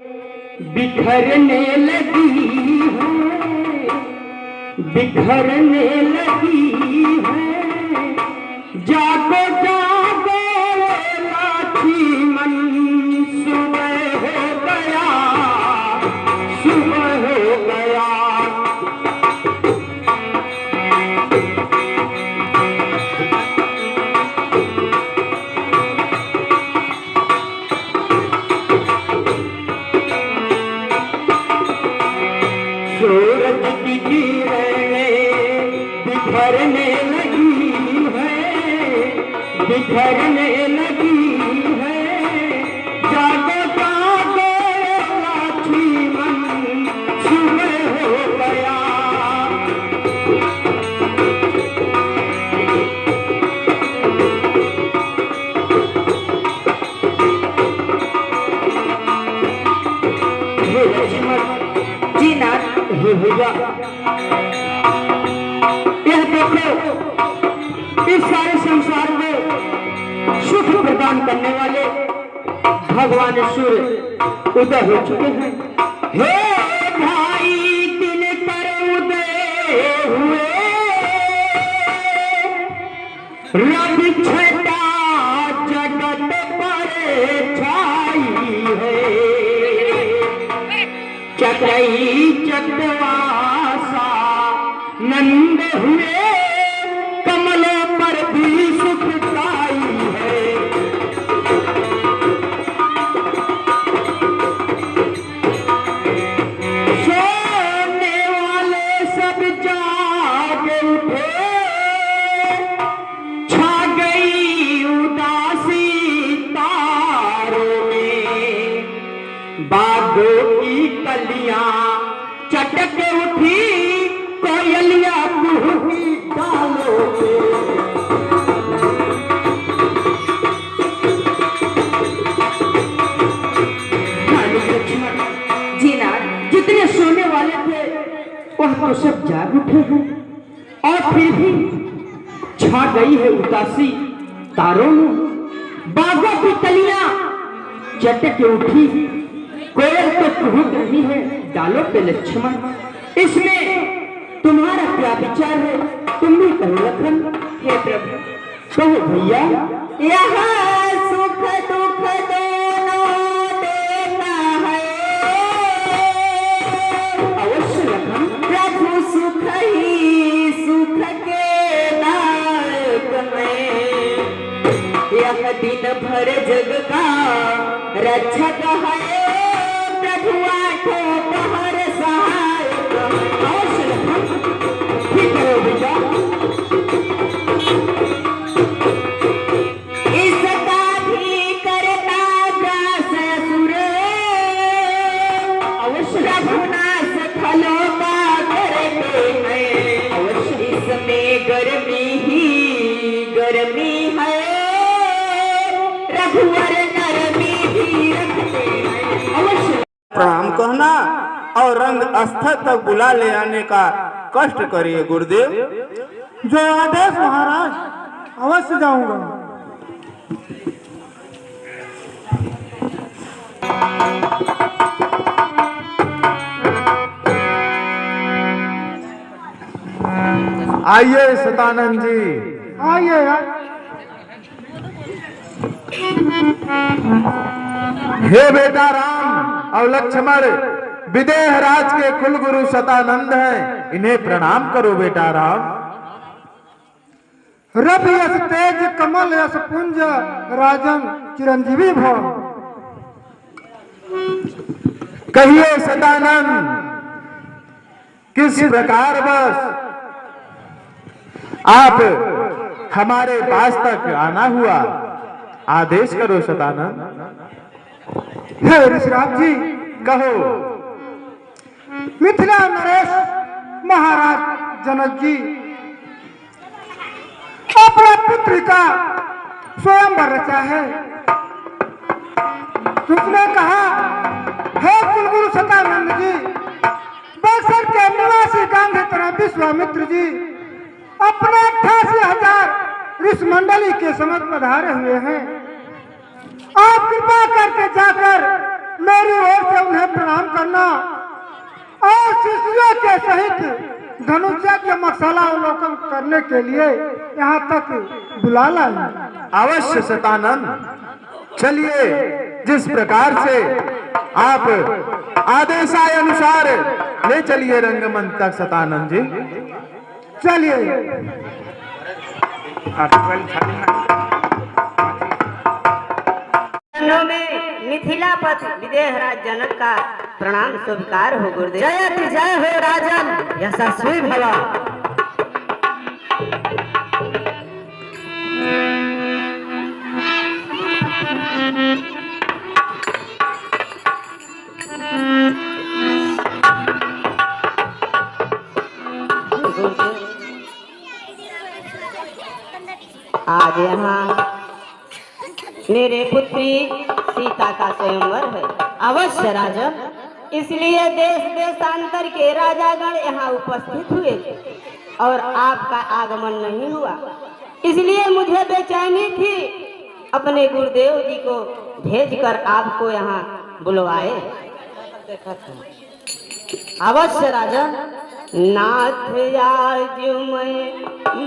बिखरने लगी है, बिखरने लगी है। जागो जागो लक्ष्मण, सुबह हो गया, सुबह हो गया। सूरज की किरणें बिखरने लगी है, बिखरने लगी है। जागो जागो लक्ष्मण, सुबह हो गया। हे लक्ष्मण जी नाथ, हे भैया, यह देखो इस सारे संसार में सुख प्रदान करने वाले भगवान सूर्य उदय हो चुके हैं। हे भाई दिन पर उदय हुए, रवि छटा जगत पर छाई है। चक्रई चक्रवासा नंद हुए, कमलों पर भी सुख छाई है। सोने वाले सब जाग उठे, छा गई उदासी तारों में। बागों की कलियां चटक उठी, कोयलिया कुहकी डालों पे। जी नाथ, जितने सोने वाले थे वह तो सब जाग उठे हैं, और फिर भी छा गई है उदासी तारों में। बागों की कलियां चटक उठी, कोयल तो कुहक रही है डालों पे। लक्ष्मण, इसमें तुम्हारा क्या विचार है? तुम भी कहो लखन। हे प्रभु, कहो भैया। यहाँ सुख दुख दोनों देना है, अवश्य लखन। प्रभु सुख ही सुख के नायक में, यह दिन भर जग का रक्षक है। प्रभु आठों पहर सहायक, अवश्य लखन। ठीक है बेटा, इसका भी करता ग्रास असुर, अवश्य। रघुनाथ फलों का करते हैं, अवश्य। इसमें गर्मी ही गर्मी है, रघुवर नरमी भी रखते हैं, अवश्य। प्रणाम कहना और रंग स्थल तक बुला ले आने का कष्ट करिए गुरुदेव। जो आदेश महाराज, अवश्य जाऊंगा। आइए सतानंद जी, आइए। हे बेटा राम और लक्ष्मण, विदेह राज के कुल गुरु सतानंद हैं, इन्हें प्रणाम करो बेटा राम। रवि यश तेज कमल यश पुंज, राजन चिरंजीवी भव। कहिए सतानंद, किस प्रकार बस आप हमारे पास तक आना हुआ? आदेश करो सतानंद। हे ऋषिराज जी, कहो। मिथिला नरेश महाराज जनक जी अपना पुत्री का स्वयंवर रचा है। उसने कहा, हे कुलगुरु सतानंद जी, बक्सर के निवासी गांधी तरह विश्वामित्र जी अपने 88,000 ऋषि मंडली के समझ पधारे हुए हैं। आप कृपा करके जाकर मेरी ओर से उन्हें प्रणाम करना और शिष्यों के सहित धनुषा के मसाला अवलोकन करने के लिए यहाँ तक बुला लाए। अवश्य शतानंद, चलिए जिस प्रकार से आप आदेशाय अनुसार ले चलिए रंगमंच तक शतानंद जी। चलिए। में मिथिलापति विदेहराज जनक का प्रणाम स्वीकार हो गुरुदेव। जय जय हो राजन, यशस्वी भवा। आज यहाँ मेरे पुत्री सीता का स्वयंवर है। अवश्य राजन। इसलिए देश देशांतर के राजागण यहाँ उपस्थित हुए थे और आपका आगमन नहीं हुआ, इसलिए मुझे बेचैनी थी। अपने गुरुदेव जी को भेजकर आपको यहाँ बुलवाए। अवश्य राजन। नाथ आज मैं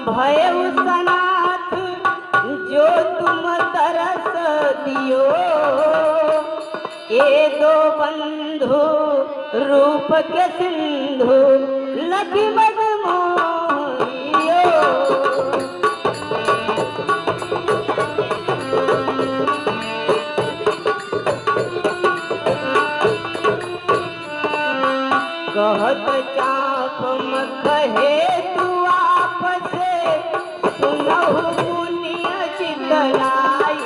भयउ सनाथ, जो तुम तरस दियो, ये दो बंधु रूप के सिंधु लखी मद मोहियो। कहत चाप मखहे तू आपसे, सुनहु पुण्य चितलाई,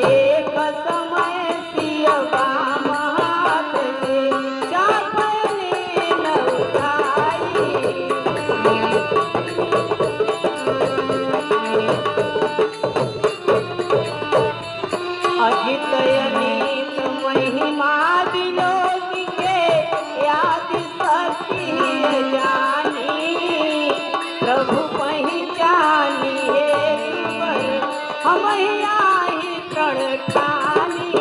एक समय सियवा हाथ से चाप न उठाई। अजित अनीत महिमा विलोक के याद सती जानी, प्रभु पहचानी हम आई प्रण ठानी।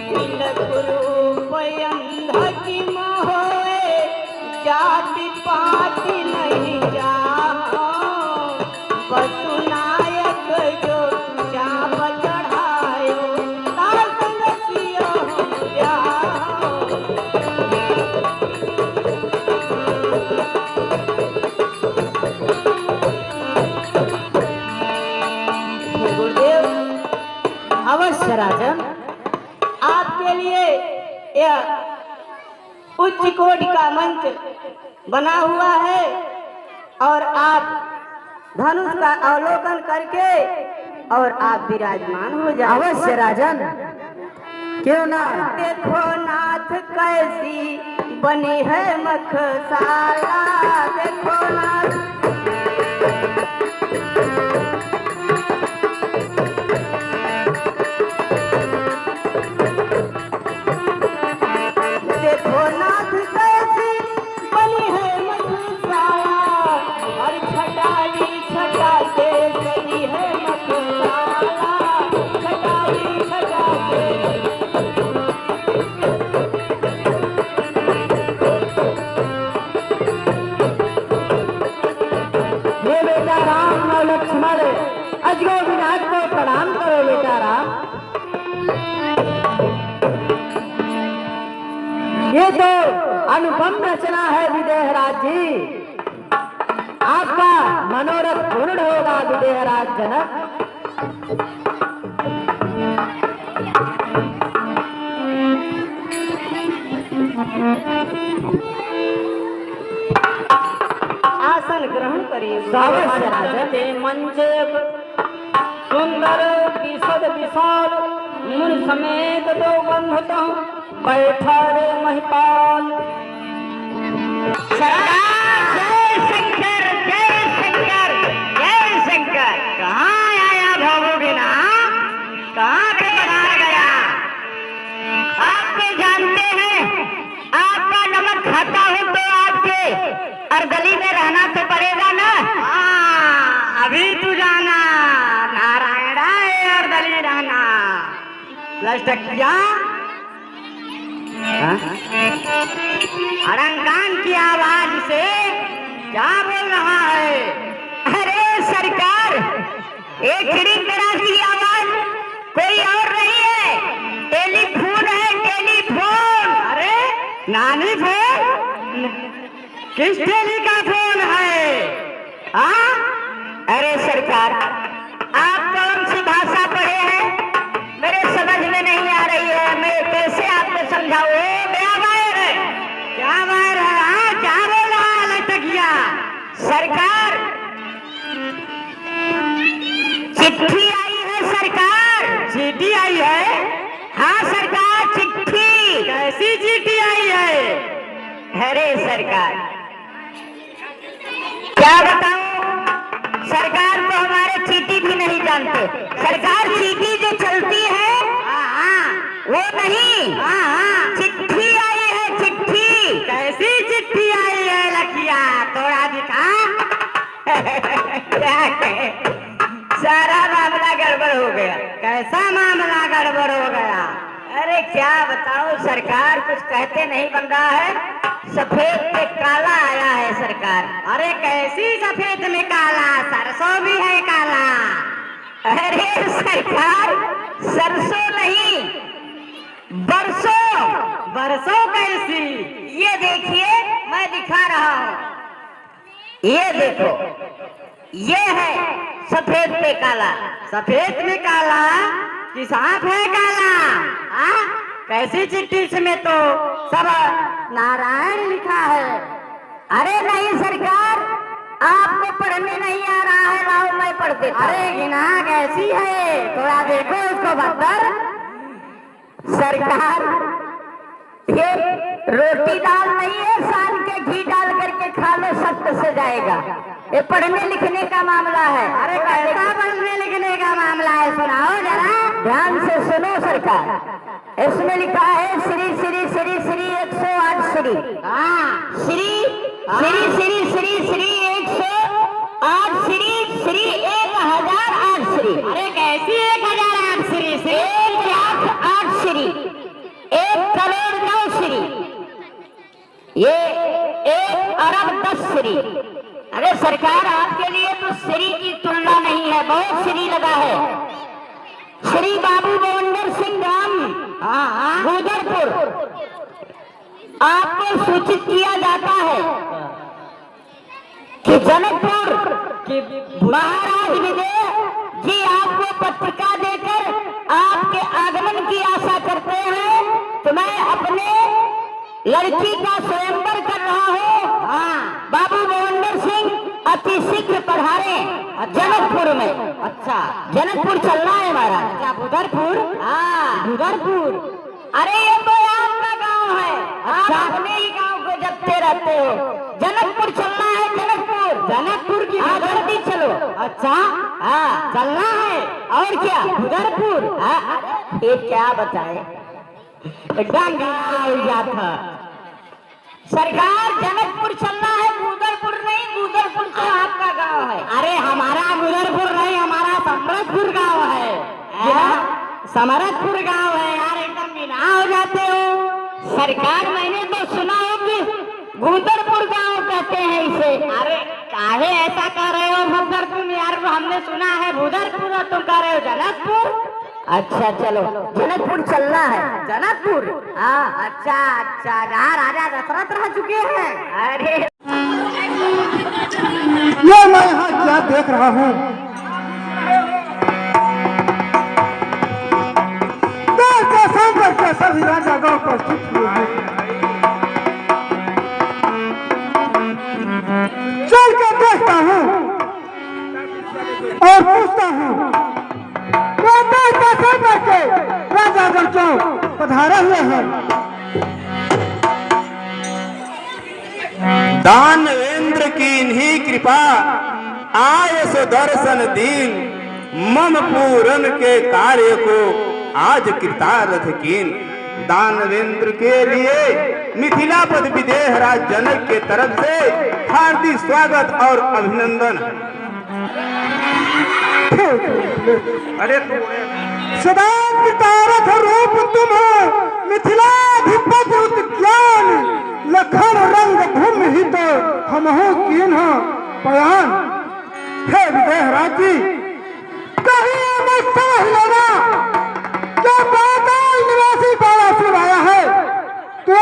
तिलक रूप अंध की मोहे, जाति पाति नहीं जाओ, पशु नायक जो चाप चढ़ायो, तार संगतियो हम जाओ। गुरुदेव, अवश्य राजन। आपके लिए यह उच्च कोटि का मंच बना हुआ है और आप धनुष का अवलोकन करके और आप विराजमान हो जाए। अवश्य राजन, क्यों ना। देखो नाथ कैसी बनी है मखसाला, देखो नाथ देखो नाथ कैसी बनी है मखसाला, और छटाली छटा के सजी है मखसाला, छटाली छटा के। हे बेटा राम और लक्ष्मण, अजगो विनाश को प्रणाम करो बेटा राम। ये तो अनुपम रचना है विदेहराज जी, आपका मनोरथ पूर्ण होगा विदेहराज जनक। आसन ग्रहण करिए। अवश्य राजन। मंच सुंदर विशद विशाल, मुनि समेत दो बंधुता बैठा रे महिपाल। जय शंकर जय शंकर जय शंकर। कहाँ आया भगोगिना, कहाँ पे पधार गया? आप भी जानते हैं, आपका नमक खाता हूँ तो आपके और गली में रहना तो लटकिया अड़ंगान की आवाज से क्या बोल रहा है? अरे सरकार, एक खिड़ी तरह की आवाज कोई और नहीं है, टेलीफोन है, टेलीफोन। अरे नानी फोन? किस टेली का फोन है? हाँ? अरे सरकार, आप कौन सी भाषा पढ़े हैं? मेरे समझ में नहीं आ रही है, मैं कैसे आपको समझाऊं? क्या वायर है? क्या वायर है? हाँ, क्या बोल रहा है लटकिया? सरकार, चिट्ठी आई है सरकार। चीटी आई है? हाँ सरकार, चिट्ठी। कैसी चीटी आई है? अरे सरकार, क्या बताऊं, सरकार तो हमारे चीटी भी नहीं जानते। सरकार, चीटी जो चलती है वो नहीं, चिट्ठी आई है, चिट्ठी। कैसी चिट्ठी आई है लकिया? थोड़ा दिखा। क्या कहे, सारा मामला गड़बड़ हो गया। कैसा मामला गड़बड़ हो गया? अरे क्या बताऊं सरकार, कुछ कहते नहीं बन रहा है। सफेद पे काला आया है सरकार। अरे कैसी सफेद में काला? सरसों भी है काला। अरे सरकार, सरसों नहीं, बरसों। बरसों कैसी? ये देखिए, मैं दिखा रहा हूँ, ये देखो, ये है सफेद पे काला। सफेद में काला कि सांप है काला? हाँ? कैसी चिट्ठी? इसमें तो सब नारायण लिखा है। अरे नहीं सरकार, आपको पढ़ने नहीं आ रहा है, लाओ मैं पढ़ देता हूं। अरे गिना कैसी है? थोड़ा देखो उसको बदतर। सरकार, ये रोटी दाल नहीं है, सान के घी डाल करके खा लो, सख्त से जाएगा। ये पढ़ने लिखने का मामला है। अरे कैसा पढ़ने लिखने का मामला है? सुनाओ जरा। ध्यान से सुनो सरकार, इसमें लिखा है श्री श्री श्री श्री 108 श्री। हाँ, श्री श्री श्री श्री श्री 108 श्री, श्री 1008 श्री। अरे कैसी 1008 श्री? 1,08,000 श्री, 1,09,00,000 श्री, ये 1,10,00,000 श्री। अरे सरकार, आपके लिए तो श्री की तुलना नहीं है, बहुत श्री लगा है। श्री बाबू बवंडर सिंह राम, गुजरपुर, आपको सूचित किया जाता है कि जनकपुर महाराज विजय जी आपको पत्रिका देकर आपके आगमन की आशा करते हैं। तो मैं अपने लड़की का स्वयंवर कर रहा हूँ। बाबू बवंडर सिंह अति शीघ्र पधारे जनकपुर में। अच्छा, जनकपुर चलना है महाराज। क्या बुधरपुर? हाँ, बुधरपुर। अरे ये तो आपका गांव है, अच्छा। आप अपने ही गांव को जपते रहते हो। जनकपुर चलना है, जनकपुर। जनकपुर की हाँ, जल्दी चलो। अच्छा, हाँ, चलना है। और क्या, बुधरपुर? हाँ, ये क्या बताए, एकदम था। सरकार जनकपुर चलना है, गुजरपुर नहीं। गुजरपुर तो आपका गांव है। अरे हमारा गुजरपुर नहीं, हमारा समरथपुर गांव है। समरथपुर गांव है यार, एकदम गिना हो जाते हो। सरकार, मैंने तो सुना है कि गुजरपुर गांव कहते हैं इसे। अरे काहे ऐसा कह रहे हो भद्र तुम यार? हमने सुना है बुधरपुर और तुम कह रहे हो जनकपुर। अच्छा चलो, जनकपुर चलना है। जनकपुर? हाँ। अच्छा अच्छा, जहाँ राजा दशरथ रह चुके हैं। अरे ये मैं यहाँ क्या देख रहा हूँ? देश के सांबर के सभी राजा गांव उपस्थित हुए हैं। चल के देखता हूँ और पूछता हूँ, वो देश के सांबर के राजागण क्यों पधारे हुए हैं? दानवेंद्र की इन्हीं कृपा आय सो दर्शन दीन, मम पूरन के कार्य को आज कृतार्थ कीन। दानवेंद्र के लिए मिथिलापति विदेहराज जनक के तरफ से हार्दिक स्वागत और अभिनंदन। अरे सदा कृतारथ रूप तुम मिथिलाधिपति उद्यान लखन रंग भूमि हित हमहु कीन्ह पयान। हे विदेहराज जी, कहीं मैं समझ लेना क्या पाताल निवासी बालासुर आया है तो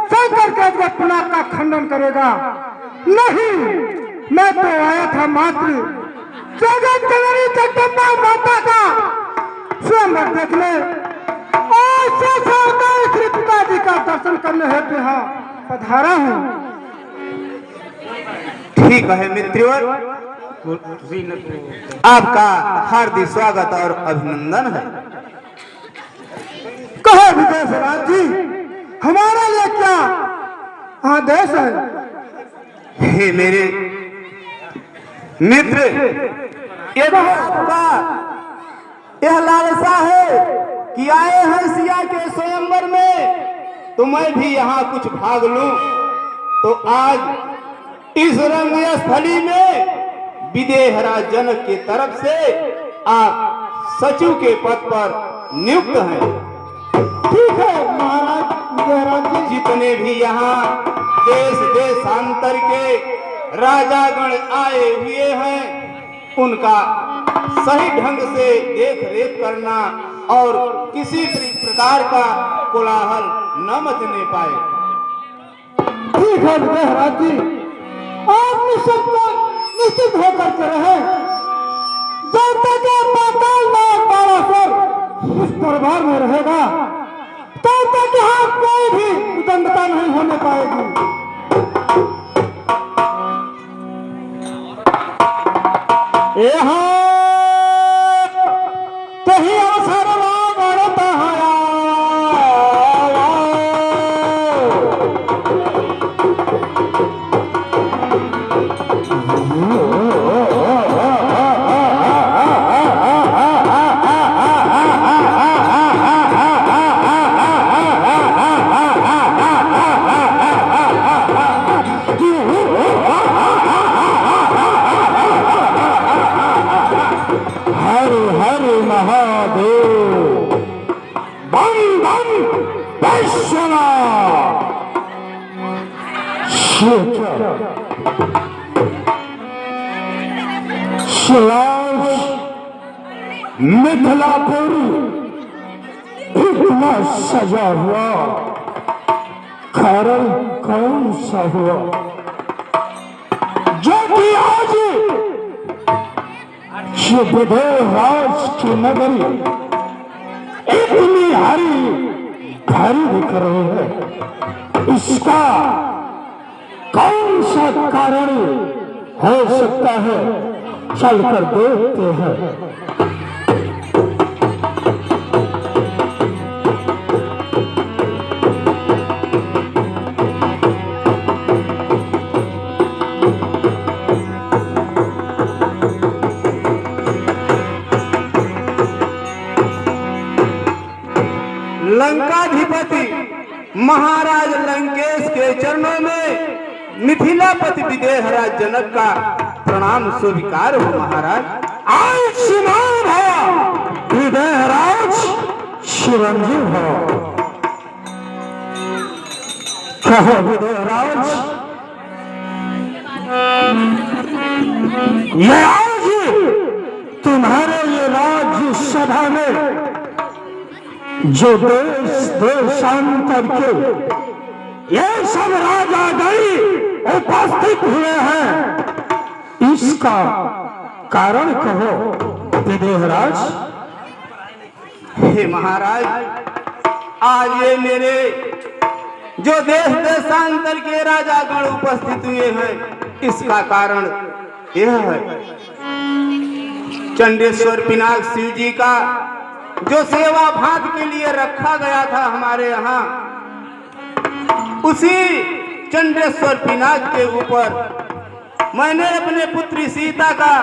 शंकर के जगन्नाथ का खंडन करेगा? नहीं, मैं तो आया था मात्र जगत जननी जगदम्बा माता का स्वयं देखने और श्री पिताजी का दर्शन करने हेतु यहाँ पधारा हूँ। ठीक है मित्रों, आपका हार्दिक स्वागत और अभिनंदन है। कहो विदेशराज जी, हमारे लिए क्या आदेश है? हे मेरे मित्र, यदि आपका यह लालसा है कि आए हैं सिया के स्वयंवर में तो मैं भी यहाँ कुछ भाग लूं, तो आज इस रंग स्थली में विदेहराज जनक की तरफ से आप सचिव के पद पर नियुक्त हैं। ठीक है महाराज विदेहराज जी। जितने भी यहाँ देश देशांतर के राजागण आए हुए हैं उनका सही ढंग से देख रेख करना और किसी प्रकार का कोलाहल न मचने पाए। ठीक है विदेहराज जी, आप निश्चित होकर के रहे। जब तक पाताल नाग बालासुर उस दरबार में रहेगा तब तक यहाँ कोई भी विदंडता नहीं होने पाएगी। यहाँ कहीं अवसर बढ़ता है। मिथिलापुर इतना सजा हुआ खरल कौन सा हुआ जो कि आज ये विदेहराज की नगरी इतनी हरी भरी दिख रही है? इसका कौन सा कारण हो सकता है? चलकर देखते हैं। लंकाधिपति महाराज लंकेश के चरणों में मिथिलापति विदेहराज जनक का प्रणाम स्वीकार हो। महाराज आयुष्मान हो, विदेहराज चिरंजीव हो। कहो विदेहराज, ये आज तुम्हारे ये राज्य सभा में जो देश देशांतर के ये सब राजा गई उपस्थित हुए हैं, इसका कारण कहो विदेहराज। हे महाराज, आज ये मेरे जो देश देशांतर के राजागण उपस्थित हुए हैं इसका कारण यह है चंडेश्वर पिनाक शिव जी का जो सेवा भात के लिए रखा गया था हमारे यहाँ, उसी चंडेश्वर पिनाक के ऊपर मैंने अपने पुत्री सीता का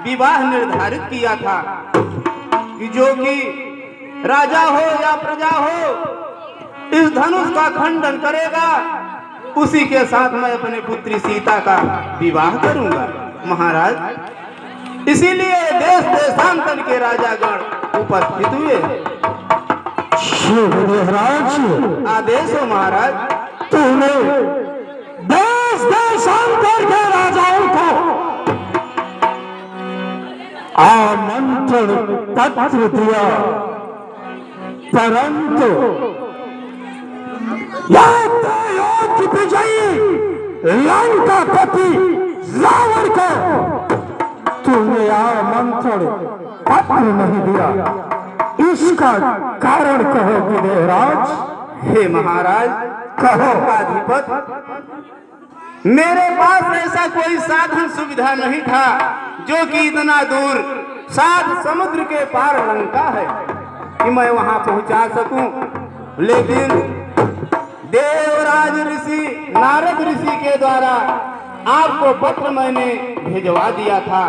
विवाह निर्धारित किया था कि जो कि राजा हो या प्रजा हो इस धनुष का खंडन करेगा उसी के साथ मैं अपनी पुत्री सीता का विवाह करूंगा। महाराज इसीलिए देश देशांतर के राजागण उपस्थित हुए। शिवराज आदेश हो महाराज। तूने देश देशांतर के राजाओं को आमंत्रण पत्र दिया, परंतु यादव विजयी लंकापति रावण को तूने आमंत्रण पत्र नहीं दिया। इसका कारण कहो विदेहराज। हे महाराज, कहो। अधिपत, मेरे पास ऐसा कोई साधन सुविधा नहीं था जो कि इतना दूर 7 समुद्र के पार लंका है कि मैं वहां पहुंचा सकूं। लेकिन देवराज ऋषि नारद ऋषि के द्वारा आपको पत्र मैंने भिजवा दिया था।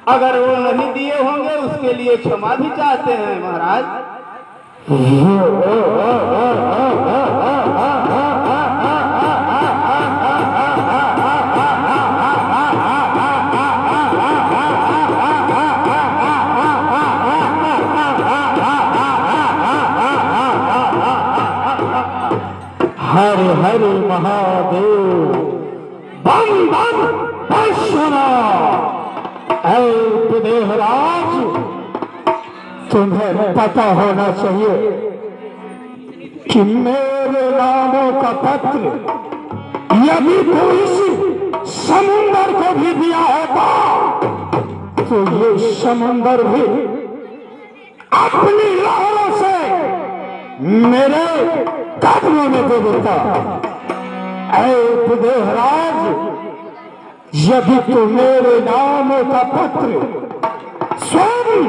अगर वो नहीं दिए होंगे उसके लिए क्षमा भी चाहते हैं महाराज। हरे हरे महादेव, बम बम पश्चिमा। विदेहराज, तुम्हें पता होना चाहिए कि मेरे नामों का पत्र यदि कोई इस समुंदर को भी दिया होता तो ये समुंदर भी अपनी लहरों से मेरे कदमों में दे देता। विदेहराज, यदि तू मेरे नामों का पत्र स्वयं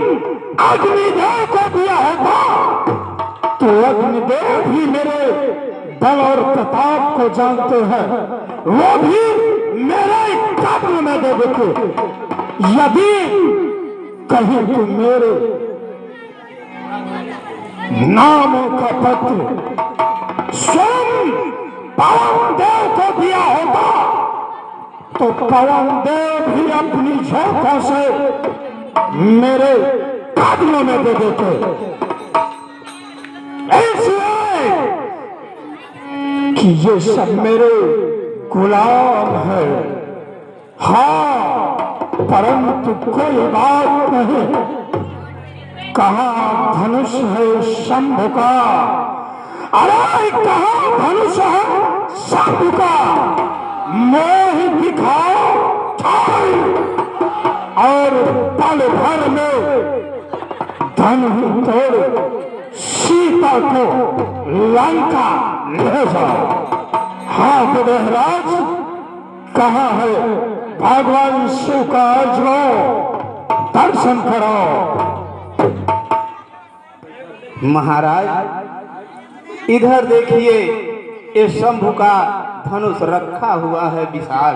अग्निदेव को दिया होता तो अग्निदेव भी मेरे बल और प्रताप को जानते हैं, वो भी मेरे कदम में दे देते। यदि कहीं तू मेरे नामों का पत्र स्वयं पवन देव को दिया होता तो पवन देव भी अपनी झोंकों से मेरे कदमों में दे देते। इसलिए कि ये सब मेरे गुलाम है। हाँ, परंतु कोई बात नहीं। कहाँ धनुष है शंभु का? अरे कहाँ धनुष है शंभु का? मोह दिखाओ और पल भर में धनु तोड़ सीता को लंका ले जाओ। हाँ विदेहराज, कहाँ है भगवान शिव का अजरो? दर्शन करो। महाराज, इधर देखिए, ये शंभु का धनुष रखा हुआ है विशाल।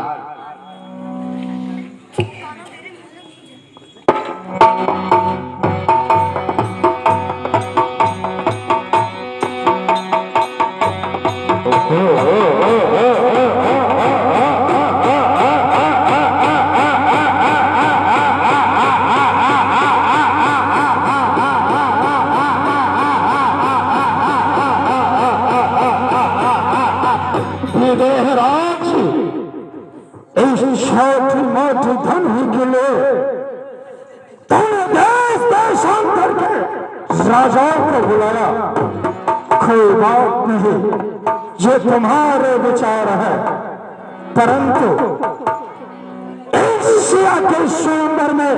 विदेहराज, इस छोटी मोटी धनु के लिए तुमने देश देशांतर के राजाओं को बुलाया। कोई बात नहीं, ये तुम्हारे विचार है, परंतु एशिया के स्वयंवर में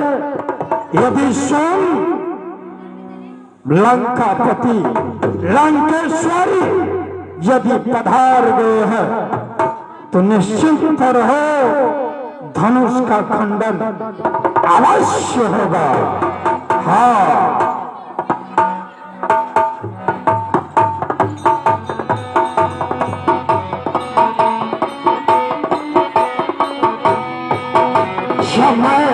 यदि स्वयं लंकापति लंकेश्वरी यदि पधार गए हैं तो निश्चिंत रहो, धनुष का खंडन अवश्य होगा। हाँ, जब मैं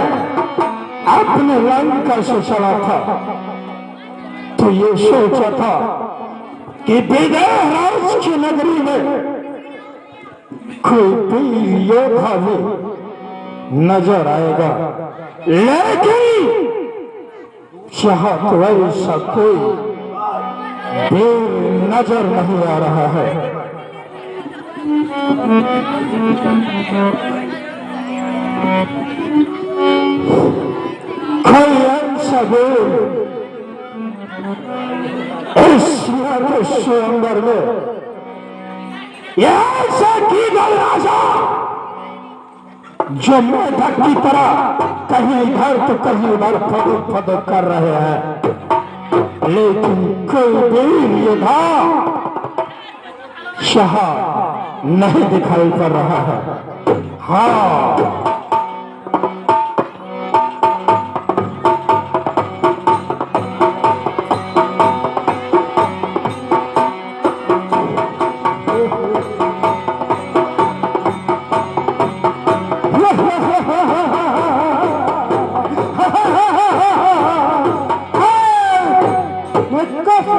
अपने लंका से चला था तो ये सोचा था कि विदेहराज की नगरी में कोई वीर योद्धा भी नजर आएगा, लेकिन चाहत वैसा कोई देर नजर नहीं आ रहा है। कोई ऐसा देर इस स्वयंवर में ऐसा की गल राजा जो मेढक की तरह कहीं इधर तो कहीं उधर फदक फदक कर रहे हैं, लेकिन कोई वीर योद्धा शाह नहीं दिखाई पड़ रहा है। हाँ,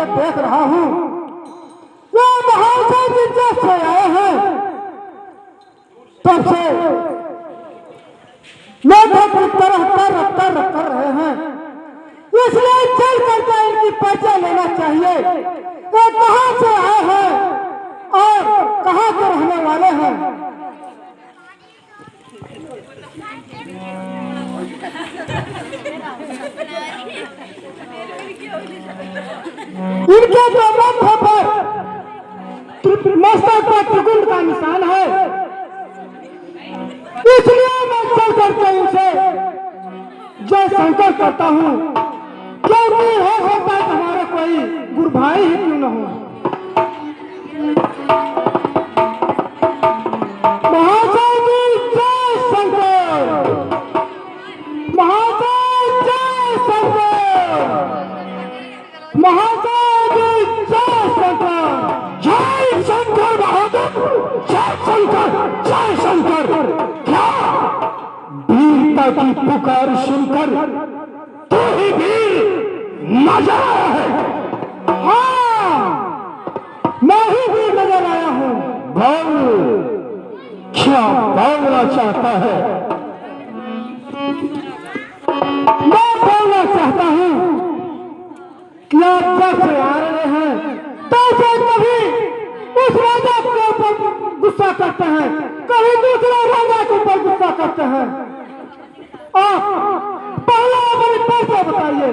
देख रहा हूं वो महाशय जी जब से आए हैं तब से मेढक की तरह तर कर रहे हैं, इसलिए चल करके इनकी परिचय लेना चाहिए। वो कहां से आए हैं और कहां के रहने वाले हैं। इनके तो माथे पर मस्तक पर त्रिकुंड का निशान है, इसलिए मैं चल करके इनसे जय शंकर करता हूँ, क्योंकि हो सकता है हमारा कोई गुरु भाई ही क्यों न हो। महाशय जी जय शंकर, महाशय जय शंकर, महाशय जी जय शंकर, जय शंकर बहादुर, जय शंकर, जय शंकर। क्या वीरता की पुकार सुनकर तू ही वीर नजर आया है? हाँ, मैं ही वीर नजर आया हूँ। बोल, क्या बोलना चाहता है? मैं बोलना चाहता हूँ कि आप जब से आ रहे हैं तब से कभी उस राजा के ऊपर गुस्सा करते हैं, कभी दूसरे राजा के ऊपर गुस्सा करते हैं। आप पहले अपने परिचय बताइए,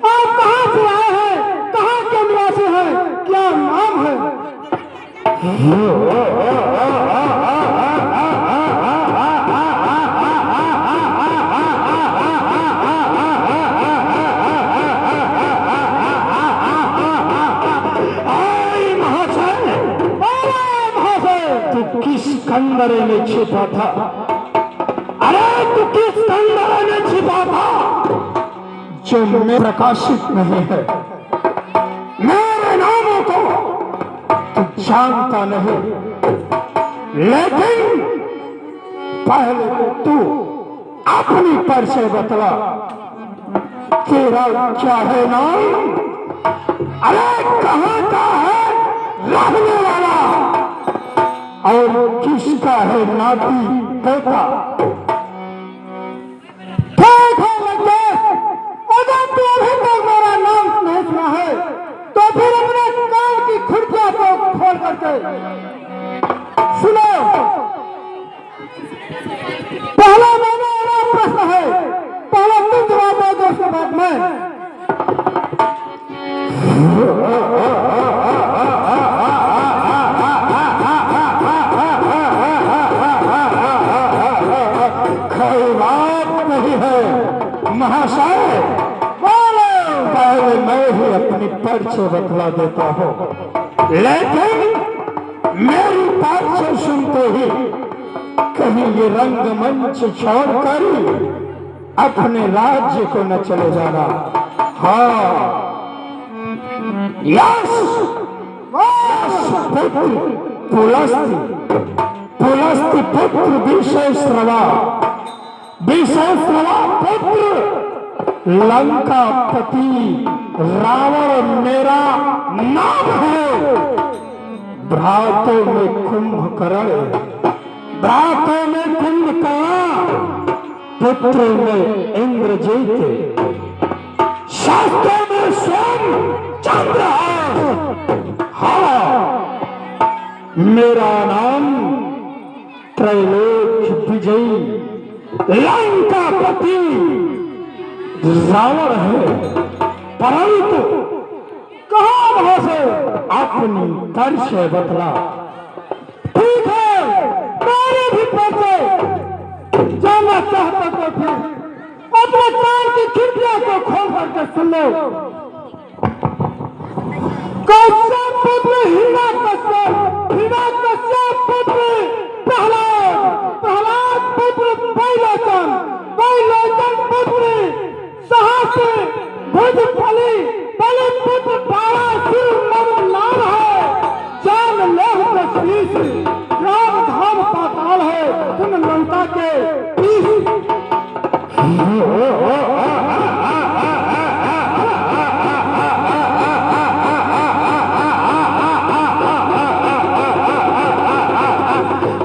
आप कहाँ से आए हैं, कहाँ के निवासी हैं, क्या नाम है? किस कंदरे में छिपा था? अरे तू किस कंदरे में छिपा था जो में प्रकाशित नहीं है? मेरे नामों को तू जानता नहीं, लेकिन पहले तू अपनी परिचय बतला, तेरा क्या है नाम? अरे कहाँ का है रहने वाला और किसका है नाती बेटा? अगर तू अभी तक मेरा नाम नहीं सुना है तो फिर अपने कान की खिड़कियां को खोल करके सुनो। पहला मेरा प्रश्न है, पहले तुम जवाब दो, उसके बाद मैं। महाशय बोलो, पहले मैं ही अपनी परिचय बतला देता हूँ, लेकिन मेरी परिचय सुनते ही कहीं ये रंगमंच छोड़कर अपने राज्य को न चले जाना। हाँ, यश पुत्र पुलस्त्य पुत्र विश्वेश्वरवा पुत्र लंकापति रावण मेरा नाम है। भ्रातों में कुंभकर्ण, भ्राता में कुंभकर्ण, पुत्र में इंद्रजीत, शास्त्रों में स्वयं चंद्र है। हाँ, मेरा नाम त्रैलोक विजयी लंकापति रावण है, परंतु कहाँ वहां से अपनी परिचय बतला। ठीक है, मेरे भी परिचय जाना चाहता तो फिर अपने कान की खिड़कियां को खोल करके सुन लो। कश्यप पुत्र हिरण्यकश्यप, हिरण्यकश्यप पुत्र प्रहलाद, प्रहलाद पुत्र बैलोचन, बैलोचन पुत्र सहस्र भुजबली, बलि पुत्र तारासुर मम नाम है। जान लोह तस्वीर राम धाम पाताल है, तुम लंका के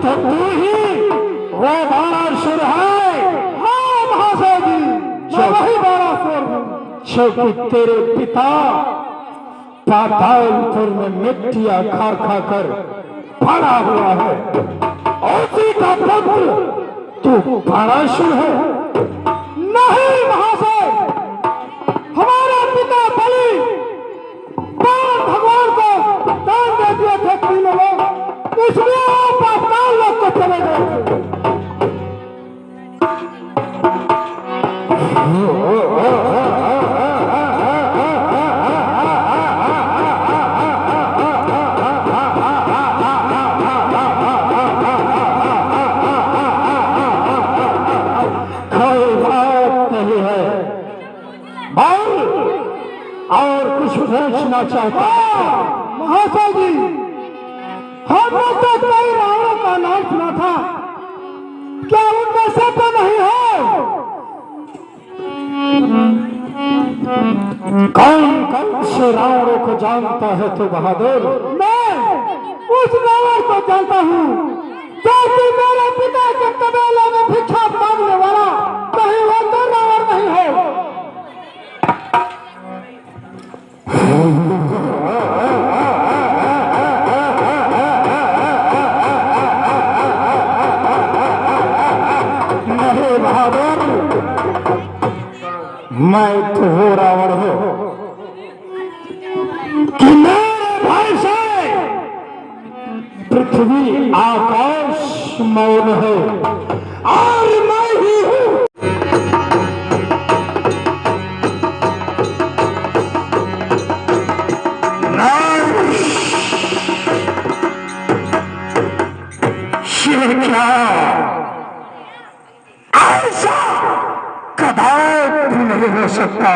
तो तू ही वो बाणासुर है। हाँ महाशय जी, मैं वही बाणासुर हूँ। क्योंकि तेरे पिता पातालपुर में मिट्टियां खा खा कर पड़ा हुआ है, उसी का पुत्र तू बाणासुर है। नहीं महाशय, हमारे पिता बलि बाण भगवान को दान दे दिए थे तीनों लोग, इसलिए आप पाताल लोग को चले गए थे। और कुछ पूछना चाहता हूं महाशय जी, हमने तो कई रावणों का नाम सुना था, क्या उनमें से तो नहीं है? कौन कौन से रावणों को जानता है तू बहादुर? मैं उस रावण को जानता हूँ जो कि मेरे पिता के कबीले में भिक्षा मांगने वाला, कहीं वो तो रावण नहीं है। नहीं बहादुर, मैं तो वो रावण हूँ कि मेरे भाई से पृथ्वी आकाश मौन है और मैं ही हूँ। ऐसा कदापि नहीं हो सकता।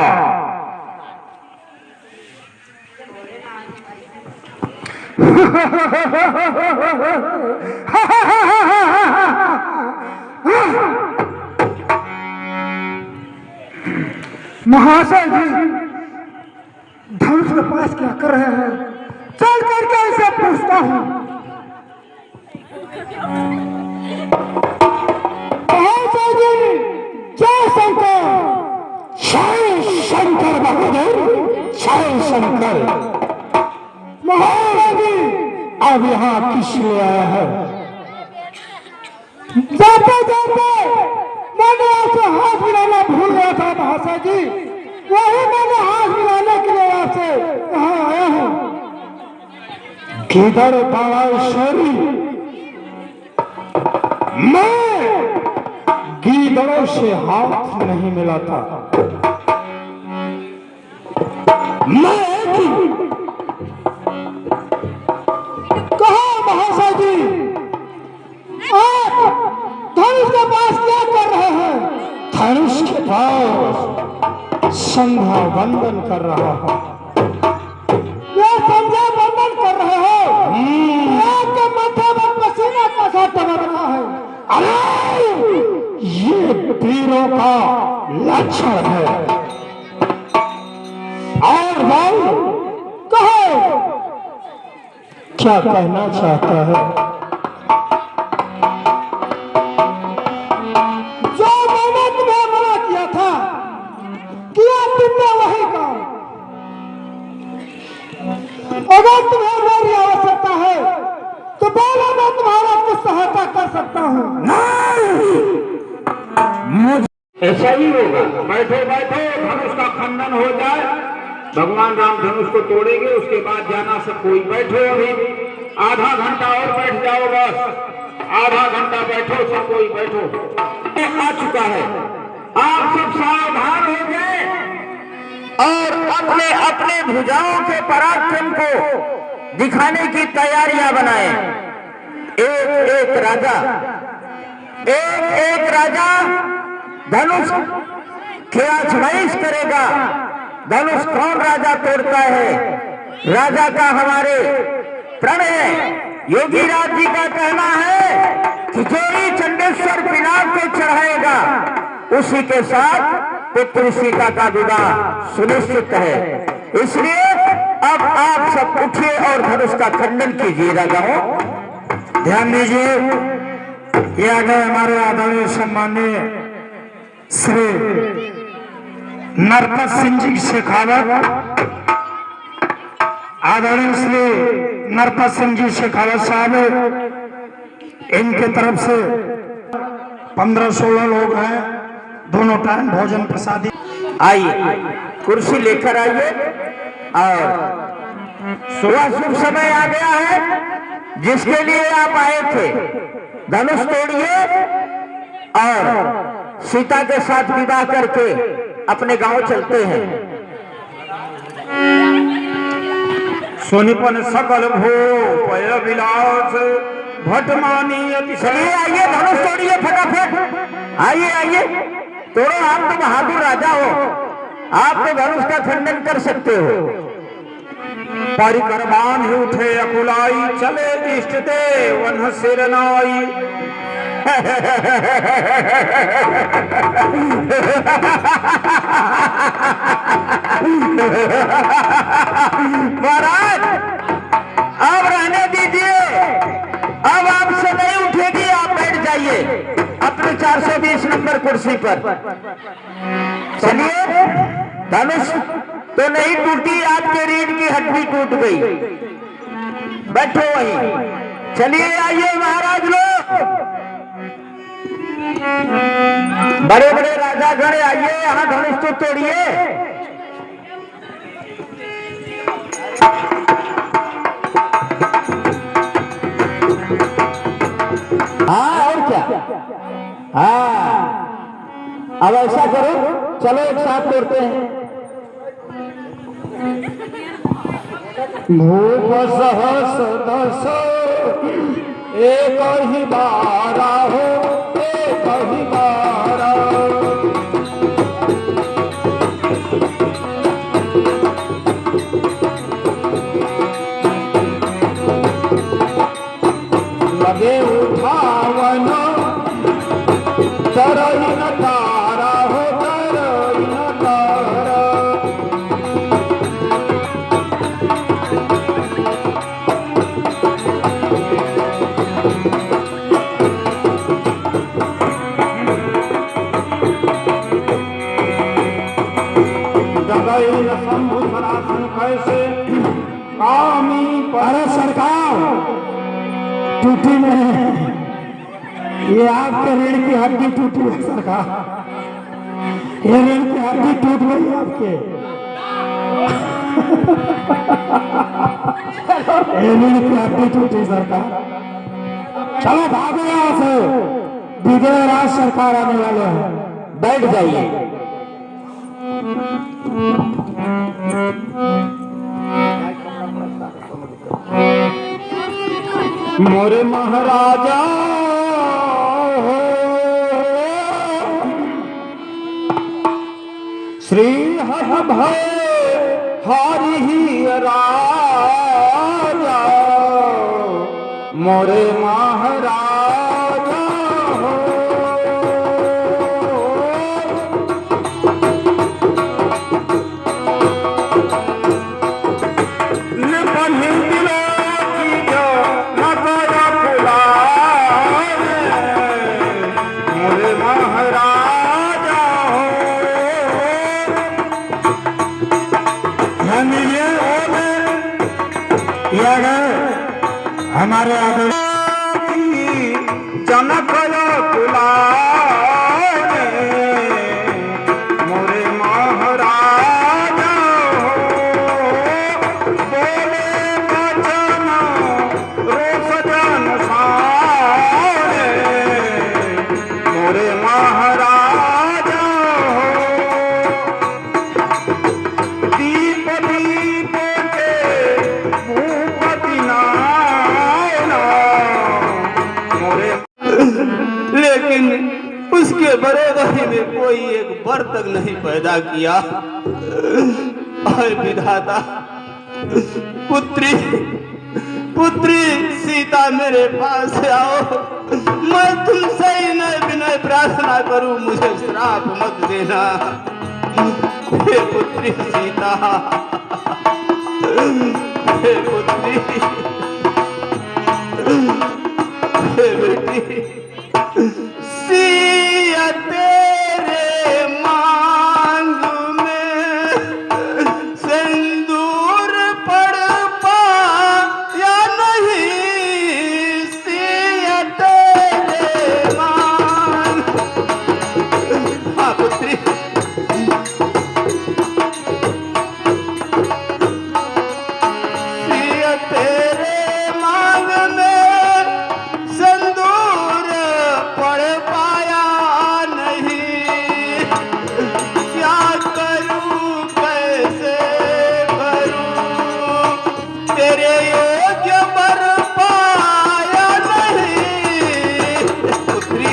महाशय जी, धनुष के पास क्या कर रहे हैं? चल करके इसे पूछता हूँ। महाशय जी, जय शंकर, जय शंकर बहादुर, जय शंकर। महाराज जी, अब यहाँ किस लिए आया है? जाते जाते मैंने आपसे हाथ मिलाना भूल गया था महाशय जी, वही मैंने हाथ मिलाने के लिए आपसे यहाँ आया हूँ। किधर बाणासुरी, मैं गीदड़ों से हाथ नहीं मिलाता। मैं कहा महाशय जी, आप धनुष के पास क्या कर रहे हैं? धनुष के पास संध्या वंदन कर रहा हूं। क्या संध्या वंदन कर रहे हो? आपके माथे में पसीना कैसा टपक रहा है? अरे ये वीरों का लक्षण है। और भाई कहो, क्या कहना चाहता है? जो मैंने तुम्हें मना किया था, किया तुमने वही काम। अगर तुम्हें मेरी आवश्यकता है तो बोलो, मैं तुम्हारा कुछ सहायता कर सकता हूँ। ऐसा ही होगा। बैठो बैठो, धनुष का खंडन हो जाए, भगवान राम धनुष को तोड़ेंगे, उसके बाद जाना सब कोई। बैठो, अभी आधा घंटा और बैठ जाओ, बस आधा घंटा बैठो, सब कोई बैठो। आ चुका है, आप सब सावधान हो गए और अपने अपने भुजाओं के पराक्रम को दिखाने की तैयारियां बनाए। एक एक राजा धनुष की आजमाइश करेगा। धनुष कौन राजा तोड़ता है? राजा का हमारे प्रण है, योगी राज जी का कहना है कि जो ही चंडेश्वर पिनाक को चढ़ाएगा उसी के साथ पुत्र सीता का विवाह सुनिश्चित है। इसलिए अब आप सब उठिए और धनुष का खंडन कीजिए। राजाओं ध्यान दीजिए, ये आ गए हमारे आदरणीय सम्माननीय श्री नरपत सिंह जी शेखावत। आदरणीय श्री नरपत सिंह जी शेखावत साहब, इनके तरफ से 15-16 लोग हैं, दोनों टाइम भोजन प्रसादी। आइए, कुर्सी लेकर आइए और शुभ समय आ गया है जिसके लिए आप आए थे। धनुष तोड़िए और सीता के साथ विवाह करके अपने गांव चलते हैं। सोनीपन सकल भो पय विलास भटमानी अति। चलिए आइए, धनुष तोड़िए फटाफट। आइए आइए, तोड़ो। आप तो बहादुर राजा हो, आप तो धनुष का खंडन कर सकते हो। परिकरमान ही उठे अकुलाई, चले इष्ट ते वन सिरनाई। महाराज अब रहने दीजिए, अब आपसे नहीं उठेगी, आप बैठ जाइए अपने 420 नंबर कुर्सी पर। चलिए, धनुष तो नहीं टूटी, आपके रीढ़ की हड्डी टूट गई। बैठो वहीं। चलिए आइए महाराज लोग, बड़े बड़े राजागण आइए, यहाँ धनुष तो तोड़िए। हाँ, और क्या? हाँ, अब ऐसा करो, चलो एक साथ तोड़ते हैं। भूप सहस दस एक ही बारा हो, एक ही बारा। लगे उठावन तरई न तारा हो, तरई न तारा। शंभु सरासन कैसे कामी पर सरकार टूटी नहीं, ये आपके रीढ़ की हड्डी टूटी है सरकार, ये रीढ़ की हड्डी टूट गई आपके। ये रीढ़ की हड्डी टूटी सरकार। चलो भागो यहाँ से, विजय राज सरकार आने वाले हैं। बैठ जाइए। मोरे महाराजा हो, श्री हठ भय हारी ही राजा, मोरे महाराजा हो। मोरे हमारे आदर जनक कुलारे मोरे महाराज बोले बचन रोष जन सारे मोरे महाराज दीप दीप के भूपति नायना मोरे। लेकिन उसके बरोबरी में कोई एक वर तक नहीं पैदा किया। विधाता पुत्री पुत्री सीता मेरे पास आओ, मैं तुमसे विनय विनय प्रार्थना करूं, मुझे श्राप मत देना। हे पुत्री सीता, हे पुत्री, हे बेटी, सिया तेरे मांग में सिंदूर पड़ पाया नहीं, सिया तेरे मांग। हाँ पुत्री, सिया तेरे मांग में सिंदूर पड़ पाया नहीं, क्या करूं कैसे करूं, तेरे योग्य वर पाया नहीं। पुत्री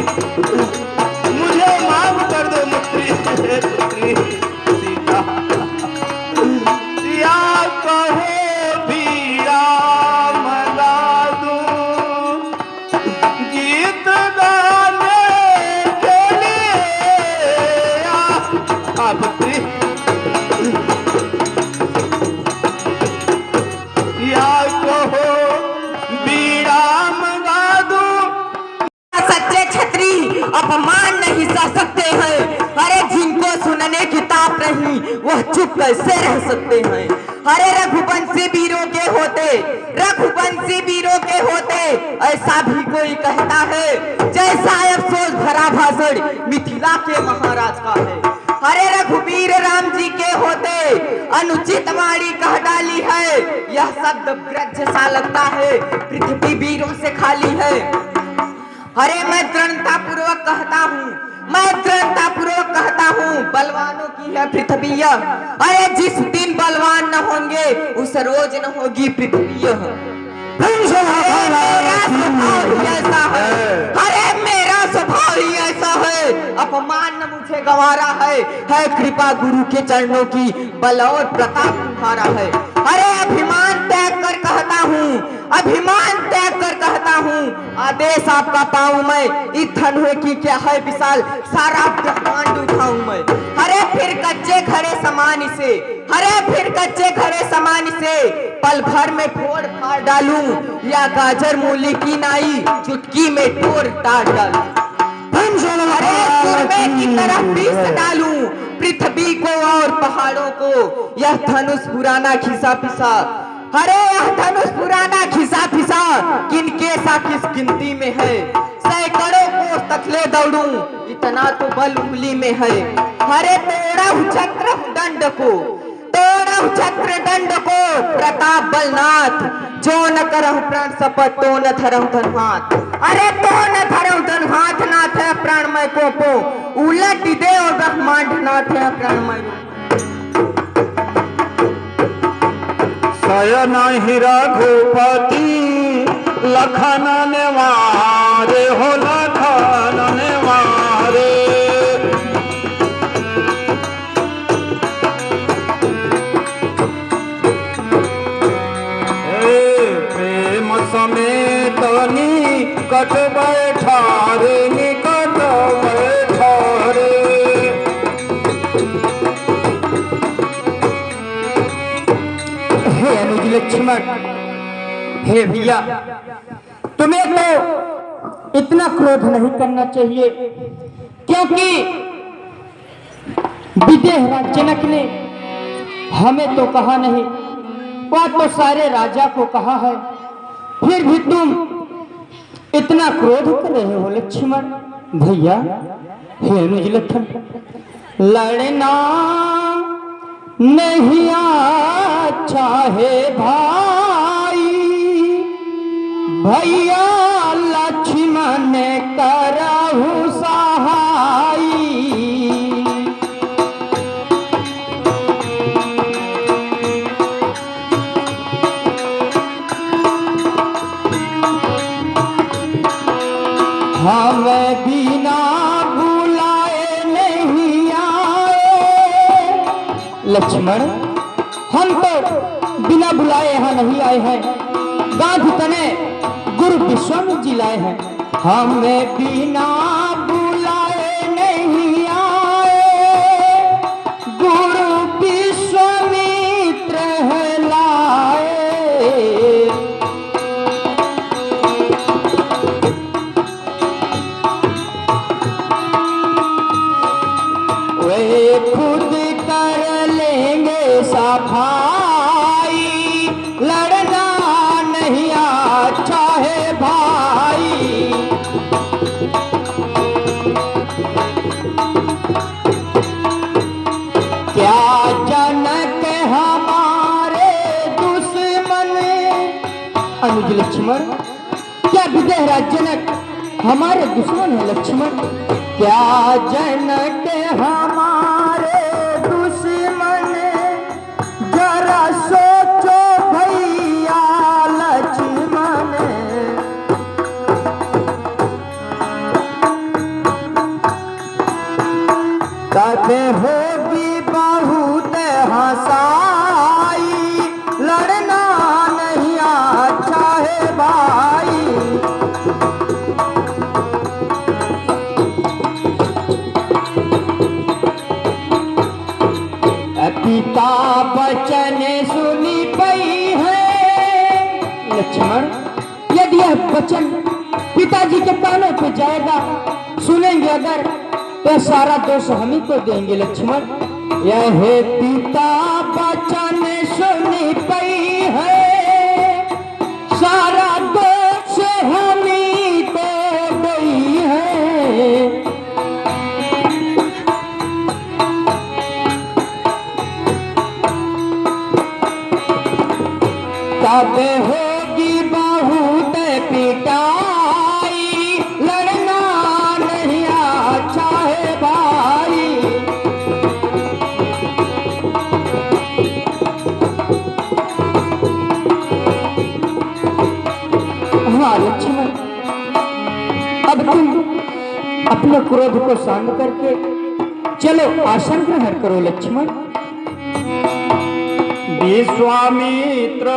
मुझे माफ कर दो पुत्री, पुत्री सीता, या कहो बीड़ा मगा दूं गीत गाने के लिए। पुत्री या कहो बीड़ा मंगा दूं। सच्चे छत्री अपमान नहीं सह सकते हैं। अरे जिनको सुनने की ताप नहीं वह चुप कैसे रह सकते हैं। अरे रघुवंशी वीरों के होते, रघुवंशी वीरों के होते ऐसा भी कोई कहता है, जैसा अफसोस भरा भाषण मिथिला के महाराज का है। अरे रघुवीर राम जी के होते अनुचित वाणी कह डाली है, यह शब्द ब्रज सा लगता है, पृथ्वी वीरों से खाली है। अरे मैं दृढ़ता पूर्वक कहता हूँ, मैं दृढ़ता पूर्वक कहता हूँ, बलवानों की है पृथ्वी यह। अरे जिस दिन बलवान न होंगे उस रोज न होगी पृथ्वी यह। मेरा स्वभाव ही ऐसा है, अरे मेरा स्वभाव ही ऐसा है, अपमान न मुझे गंवारा है कृपा गुरु के चरणों की, बल और प्रताप तुम्हारा है। अरे अभिमान त्याग कर कहता हूँ, अभिमान त्याग कर कहता हूँ, आदेश आपका पाऊं मैं, इस धनुष की क्या है विशाल, सारा ब्रह्मांड उठाऊं मैं। अरे फिर कच्चे खड़े समान से, अरे फिर कच्चे खड़े समान से पल भर में फोड़ फाड़ डालूं, या गाजर मूली की नाई चुटकी में तोड़ ताड़ डालूं। अरे सूरमे की तरह पीस डालूं पृथ्वी को और पहाड़ों को, यह धनुष पुराना खिसा पिसा। अरे यह धनुष पुराना खिसा पिसा किनके सा किस गिनती में है, सैकड़ों कोस तकले दौड़ूं इतना तो बल उंगली में है। अरे तोड़ा छत्र दंड को, तोड़ा छत्र दंड को प्रताप बलनाथ, जो न करहु प्राण शपथ तो न धरहु धन हाथ। अरे तो न धरहु धन हाथ नाथ है प्राणमय को पो, उलट दे और ब्रह्मांड नाथ है प्राणमय। शयन ही रघुपति लखन नेवारे हो, लखन नेवारे। प्रेम समेत निकट बैठा रे, निकट बैठा रे। हे अनुज लक्ष्मण, हे भैया, तुम्हें तो इतना क्रोध नहीं करना चाहिए, क्योंकि विदेहराज जनक ने हमें तो कहा नहीं, वह तो सारे राजा को कहा है। फिर भी तुम इतना क्रोध कर रहे हो लक्ष्मण। भैया हे अनुज लखन, लड़ना नहीं अच्छा है भाई, भैया लक्ष्मण करहु सहाई। हमें बिना बुलाए नहीं आए लक्ष्मण, हम तो बिना बुलाए यहाँ नहीं आए हैं, गांधी तने गुरु विश्वामित्र जी लाए हैं। हमें बिना बुलाए नहीं आए, गुरु विश्वामित्र लाए। वे खुद कर लेंगे सफाई, लड़ना नहीं अच्छा है भाई। क्या जनक हमारे दुश्मन, अनुज लक्ष्मण, क्या विदेहराज जनक हमारे दुश्मन है लक्ष्मण। क्या जनक हमारे दुश्मन, जरा सोचो भैया लक्ष्मण। तब होगी बहुत हंसाई, लड़ना नहीं अच्छा है भाई। पिता वचन सुनी पई है लक्ष्मण, यदि यह वचन पिताजी के कानों पे जाएगा, सुनेंगे अगर, तो सारा दोष हम ही को देंगे लक्ष्मण। यह पिता वचन सुनी पई है, सारा दोष हम ही को गई है। तब होगी बहुत पिटाई, लड़ना नहीं अच्छा है भाई। हाँ लक्ष्मण, अब तुम अपने क्रोध को शांत करके चलो आसन ग्रहण करो लक्ष्मण। विश्वामित्र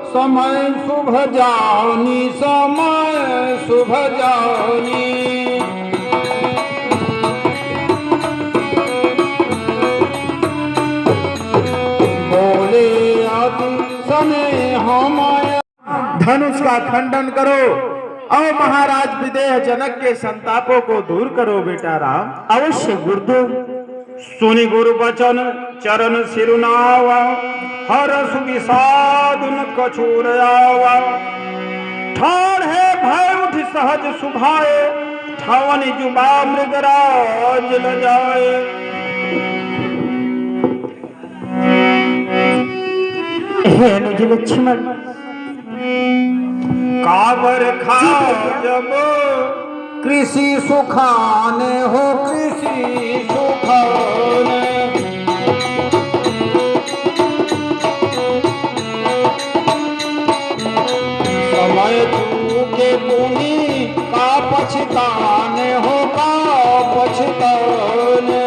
समय शुभ जानी, समय शुभ जानी। बोले अति समय हमारे, धनुष का खंडन करो और महाराज विदेह जनक के संतापों को दूर करो बेटा राम। अवश्य गुरुदेव। सुनि गुरु बचन चरण सिरुनावा, हर सुविषादुन कछुर आवा। ठाड़ है भय उठ सहज सुभाए, ठवन जुबा मृगराज ल जाए। हे अनुज लक्ष्मण, काबर खा जब कृषि सुखाने हो, कृषि सुखाने। समय चूके पुनि का पछताने हो, का पछताने।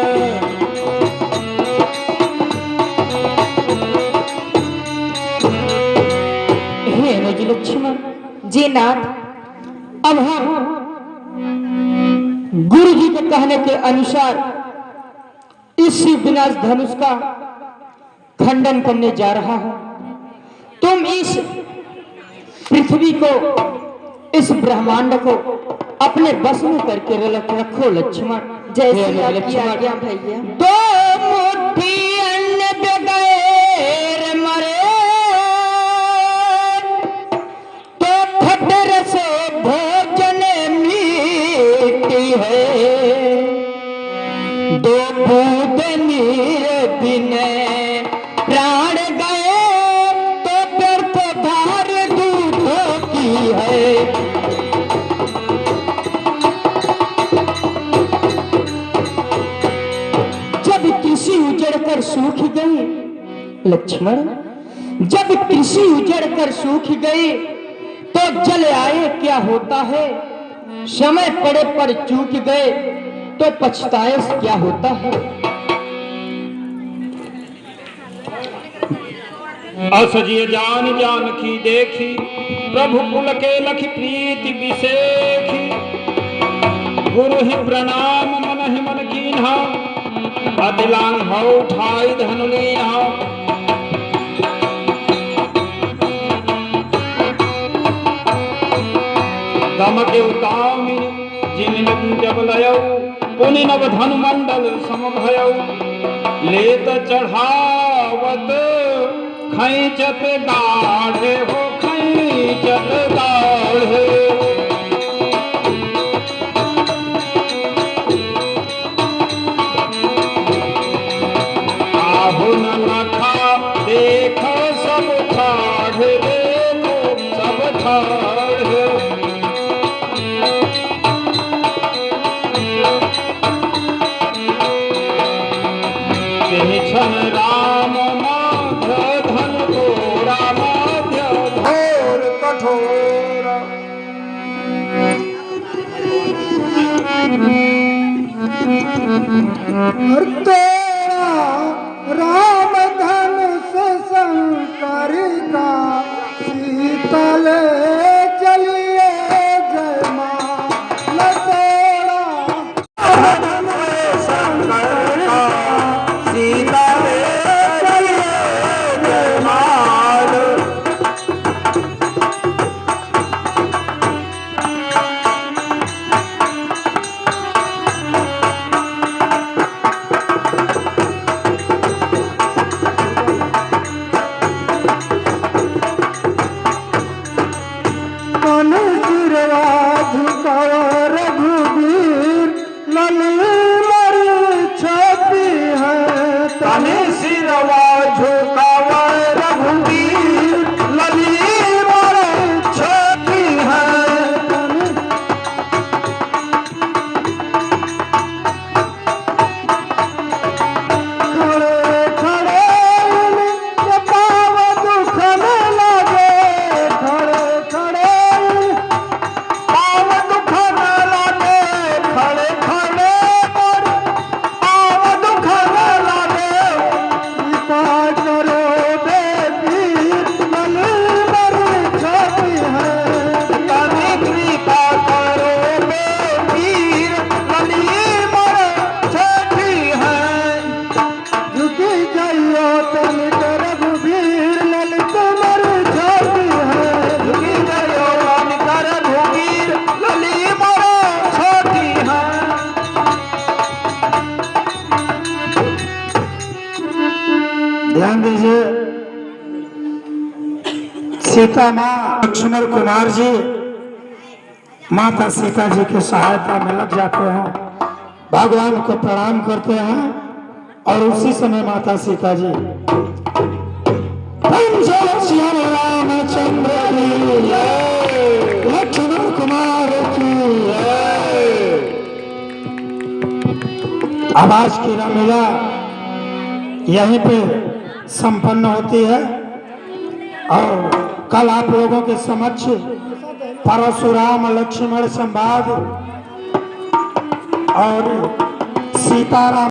हे अनुज लक्ष्मण जी नाथ, अब हम गुरु जी के कहने के अनुसार इस विनाश धनुष का खंडन करने जा रहा हूं। तुम इस पृथ्वी को, इस ब्रह्मांड को अपने बस में करके रखो लक्ष्मण। जैसे आपकी आज्ञा भैया। दो मुट्ठी अन्न बगैर मरे, तो होती है, दो बूंद नीर बिन प्राण गए, तो फिर तो धार दूधों की है। जब कृषि उजड़ कर सूख गई लक्ष्मण, जब कृषि उजड़ कर सूख गई तो जल आए क्या होता है, समय पड़े पर चूक गए तो पछताए क्या होता है। असजिय जान जानकी देखी, प्रभु कुल के लखि प्रीति विशेखी। गुरु ही प्रणाम मन ही मन कीन्हा, अतिलांग हो उठाई धनु लीन्हा। दमके उतामिन जिन जब लयौ, पुनि नव धनु मंडल समभयौ। लेत चढ़ावत खैचत गाढ़े हो, खैचत गाढ़े। आहु नखा देख सब ठाढ़े, देखो सब ठाढ़े। छन राम माध्य धन घोरा, माध्य घोर कठोरा। तेरा राम धनुष शंकर का, शीतल चलिए जय माल तेरा। शंकर का सीता चलिए जय माल। रघुवीर लली छपी है, तनि सिरवा झुकावा रघुवीर, लली छपी है। खड़े खड़े पाव दुख में लगे, खड़े खड़े पाव दुख न लागे, खड़े खड़े पर पाव दुख न लागे। कृपा करो बेबीर लली छपी है, तनि कृपा करो बेबीर, लली छपी है। झुकी जाइयो तनिक रघुवीर ललित मर छपी है। झुकी गयो कर भूवीर, लली छपी है। ध्यान दीजिए, सीता माँ लक्ष्मण कुमार जी माता सीता जी की सहायता में लग जाते हैं, भगवान को प्रणाम करते हैं। और उसी समय माता सीता जी रामचंद्र लक्ष्मण कुमार की आवाज की रामलीला यहीं पे संपन्न होती है। और कल आप लोगों के समक्ष परशुराम लक्ष्मण संवाद और सीताराम